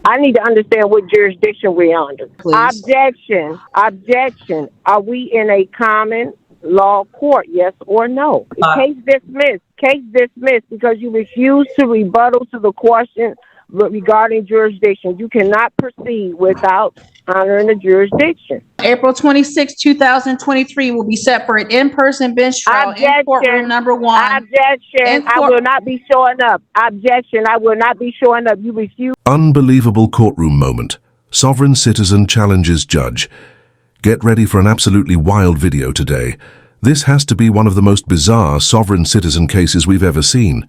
I need to understand what jurisdiction we're under. Please. Objection. Are we in a common law court? Yes or no? Case dismissed. Case dismissed because you refuse to rebuttal to the question regarding jurisdiction. You cannot proceed without honoring the jurisdiction. April 26, 2023 will be set for an in-person bench trial in courtroom number 1. Objection. I will not be showing up. Objection. I will not be showing up. You refuse. Unbelievable courtroom moment. Sovereign citizen challenges judge. Get ready for an absolutely wild video today. This has to be one of the most bizarre sovereign citizen cases we've ever seen.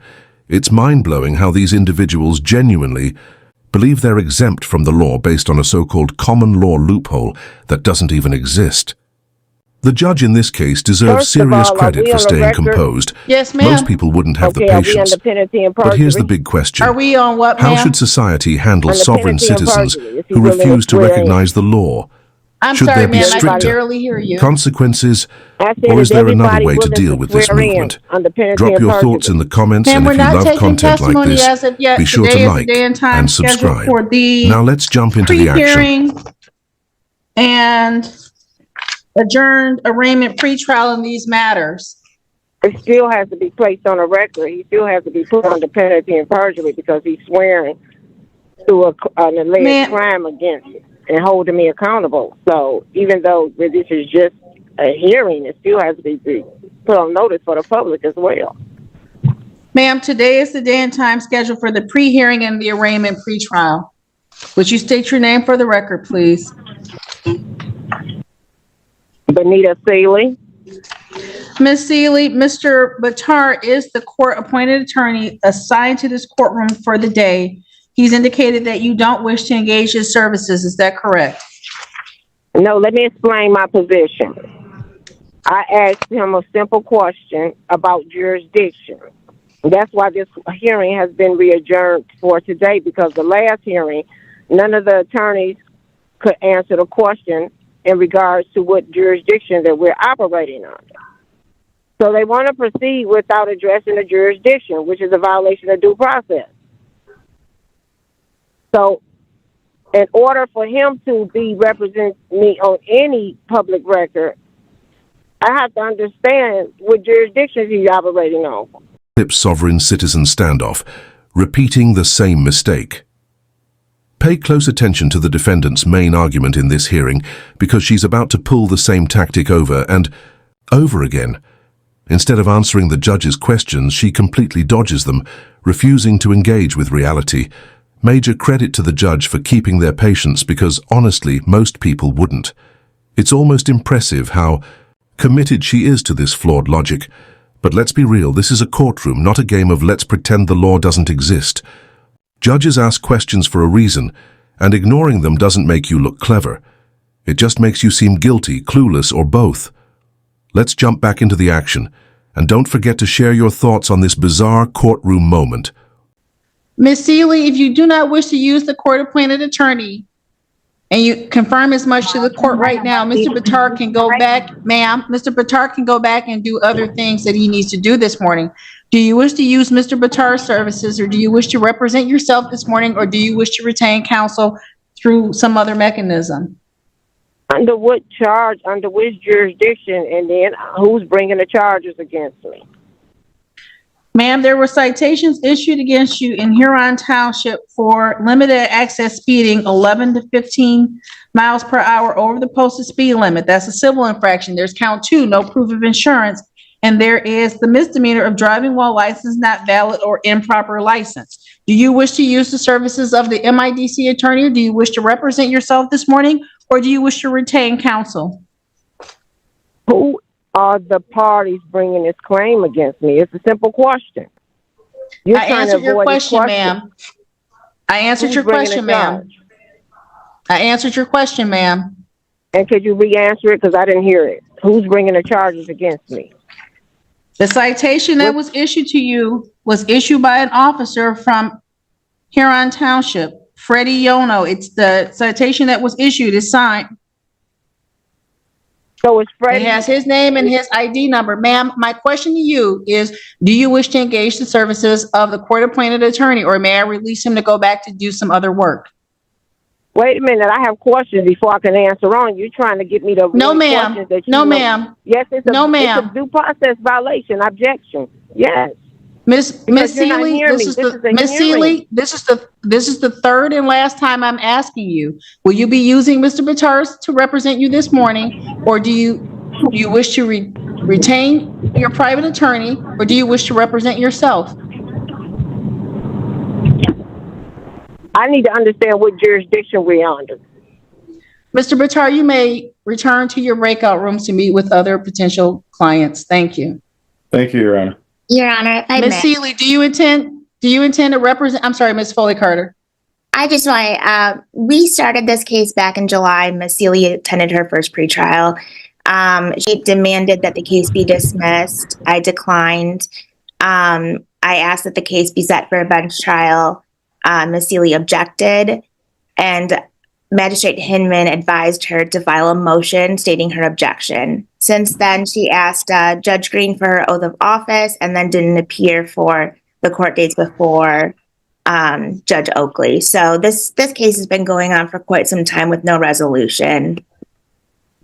It's mind-blowing how these individuals genuinely believe they're exempt from the law based on a so-called common law loophole that doesn't even exist. The judge in this case deserves serious credit for staying composed. Yes, ma'am. Most people wouldn't have the patience. But here's the big question. Are we on what, ma'am? How should society handle sovereign citizens who refuse to recognize the law? Should there be stricter consequences, or is there another way to deal with this movement? Drop your thoughts in the comments, and if you love content like this, be sure to like and subscribe. Now let's jump into the action. And adjourned arraignment pretrial in these matters. It still has to be placed on a record. He still has to be put under penalty and perjury because he's swearing to an alleged crime against me and holding me accountable. So even though this is just a hearing, it still has to be put on notice for the public as well. Ma'am, today is the day and time scheduled for the pre-hearing and the arraignment pretrial. Would you state your name for the record, please? Benita Seeley. Ms. Seeley, Mr. Batar is the court-appointed attorney assigned to this courtroom for the day. He's indicated that you don't wish to engage his services. Is that correct? No, let me explain my position. I asked him a simple question about jurisdiction. That's why this hearing has been re-adjourned for today, because the last hearing, none of the attorneys could answer the question in regards to what jurisdiction that we're operating under. So they want to proceed without addressing the jurisdiction, which is a violation of due process. So in order for him to represent me on any public record, I have to understand what jurisdictions he's operating on. Sovereign citizen standoff, repeating the same mistake. Pay close attention to the defendant's main argument in this hearing, because she's about to pull the same tactic over and over again. Instead of answering the judge's questions, she completely dodges them, refusing to engage with reality. Major credit to the judge for keeping their patience, because honestly, most people wouldn't. It's almost impressive how committed she is to this flawed logic. But let's be real, this is a courtroom, not a game of let's pretend the law doesn't exist. Judges ask questions for a reason, and ignoring them doesn't make you look clever. It just makes you seem guilty, clueless, or both. Let's jump back into the action, and don't forget to share your thoughts on this bizarre courtroom moment. Ms. Seeley, if you do not wish to use the court-appointed attorney, and you confirm as much to the court right now, Mr. Batar can go back, ma'am, Mr. Batar can go back and do other things that he needs to do this morning. Do you wish to use Mr. Batar's services, or do you wish to represent yourself this morning, or do you wish to retain counsel through some other mechanism? Under what charge, under which jurisdiction, and then who's bringing the charges against me? Ma'am, there were citations issued against you in Huron Township for limited access speeding 11 to 15 miles per hour over the posted speed limit. That's a civil infraction. There's count 2, no proof of insurance. And there is the misdemeanor of driving while license not valid or improper license. Do you wish to use the services of the MIDC attorney, or do you wish to represent yourself this morning, or do you wish to retain counsel? Who are the parties bringing this claim against me? It's a simple question. I answered your question, ma'am. I answered your question, ma'am. I answered your question, ma'am. And could you re-answer it? Because I didn't hear it. Who's bringing the charges against me? The citation that was issued to you was issued by an officer from Huron Township, Freddie Yono. It's the citation that was issued, is signed. So it's Freddie. It has his name and his ID number. Ma'am, my question to you is, do you wish to engage the services of the court-appointed attorney, or may I release him to go back to do some other work? Wait a minute. I have questions before I can answer on. You're trying to get me to No, read ma'am. questions that you No, know. ma'am. Yes, it's No, a ma'am. due process violation. Objection. Yes. Miss Because you're not Seeley, hearing this me. is This the is a Miss hearing. Seeley, this is the third and last time I'm asking you. Will you be using Mr. Batters to represent you this morning, or do you wish to retain your private attorney, or do you wish to represent yourself? I need to understand what jurisdiction we're under. Mr. Batters, you may return to your breakout rooms to meet with other potential clients. Thank you. Thank you, Your Honor. Your Honor, if I Ms. may, Seeley, do you intend to represent, I'm sorry, Ms. Foley Carter. I just want we started this case back in July. Ms. Seeley attended her first pretrial. She demanded that the case be dismissed. I declined. I asked that the case be set for a bench trial. Ms. Seeley objected, and Magistrate Hinman advised her to file a motion stating her objection. Since then, she asked Judge Green for her oath of office and then didn't appear for the court dates before Judge Oakley. So this case has been going on for quite some time with no resolution.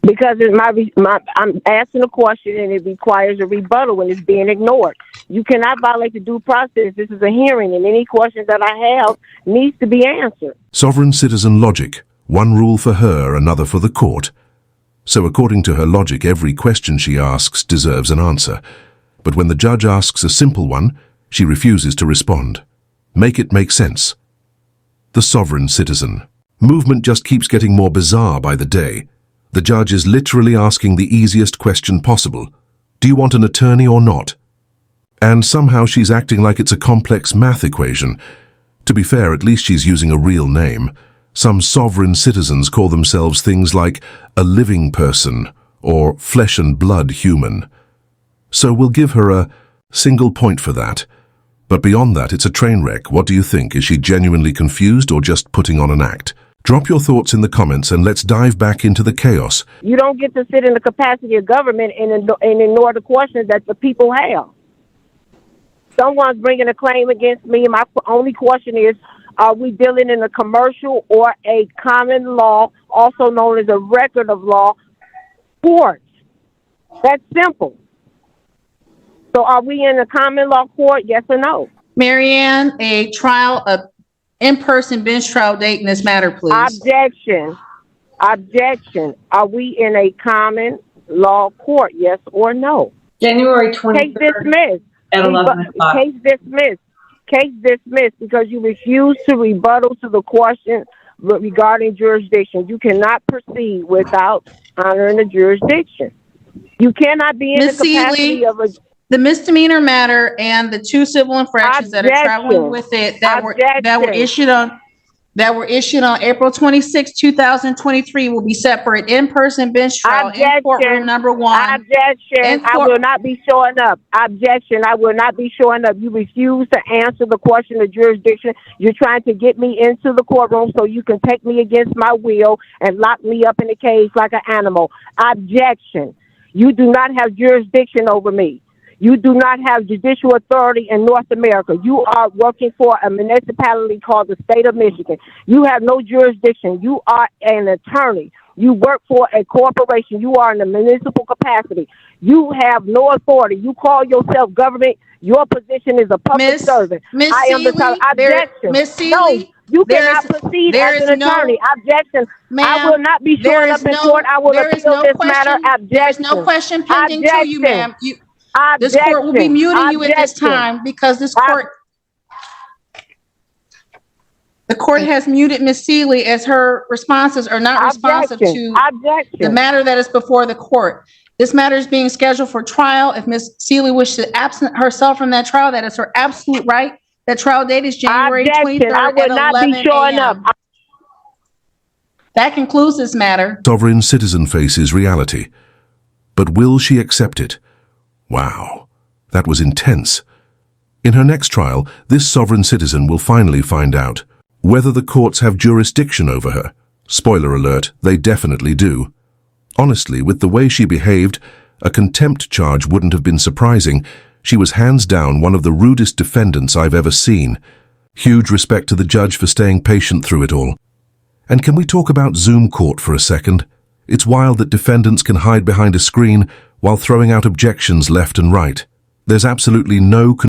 Because I'm asking a question and it requires a rebuttal and it's being ignored. You cannot violate the due process. This is a hearing and any question that I have needs to be answered. Sovereign citizen logic. One rule for her, another for the court. So according to her logic, every question she asks deserves an answer. But when the judge asks a simple one, she refuses to respond. Make it make sense. The sovereign citizen. Movement just keeps getting more bizarre by the day. The judge is literally asking the easiest question possible. Do you want an attorney or not? And somehow she's acting like it's a complex math equation. To be fair, at least she's using a real name. Some sovereign citizens call themselves things like a living person or flesh and blood human. So we'll give her a single point for that. But beyond that, it's a train wreck. What do you think? Is she genuinely confused or just putting on an act? Drop your thoughts in the comments and let's dive back into the chaos. You don't get to sit in the capacity of government and ignore the questions that the people have. Someone's bringing a claim against me, and my only question is, are we dealing in a commercial or a common law, also known as a record of law, court? That's simple. So are we in a common law court, yes or no? Marianne, a in-person bench trial date in this matter, please. Objection. Objection. Are we in a common law court, yes or no? January Case 23rd dismissed. at 11 o'clock. Case dismissed. Case dismissed because you refuse to rebuttal to the question regarding jurisdiction. You cannot proceed without honoring the jurisdiction. You cannot be in Ms. the capacity Seeley, of a... the misdemeanor matter and the two civil infractions that are traveling with it that were issued on April 26, 2023 will be set for an in-person bench trial in courtroom number 1. Objection. I will not be showing up. Objection. I will not be showing up. You refuse to answer the question of jurisdiction. You're trying to get me into the courtroom so you can take me against my will and lock me up in a cage like an animal. Objection. You do not have jurisdiction over me. You do not have judicial authority in North America. You are working for a municipality called the state of Michigan. You have no jurisdiction. You are an attorney. You work for a corporation. You are in a municipal capacity. You have no authority. You call yourself government. Your position is a public servant. Miss I am the objection. Miss Seeley, no, you cannot proceed as an attorney. Objection. I will not be showing up in court. I will appeal this matter. Objection. There's no question pending to you, ma'am. This court will be muting you at this time because the court has muted Ms. Seeley as her responses are not responsive to the matter that is before the court. This matter is being scheduled for trial. If Ms. Seeley wishes to absent herself from that trial, that is her absolute right. That trial date is January 23rd I will not be showing up. That concludes this matter. Sovereign citizen faces reality. But will she accept it? Wow, that was intense. In her next trial, this sovereign citizen will finally find out whether the courts have jurisdiction over her. Spoiler alert, they definitely do. Honestly, with the way she behaved, a contempt charge wouldn't have been surprising. She was hands down one of the rudest defendants I've ever seen. Huge respect to the judge for staying patient through it all. And can we talk about Zoom court for a second? It's wild that defendants can hide behind a screen while throwing out objections left and right. There's absolutely no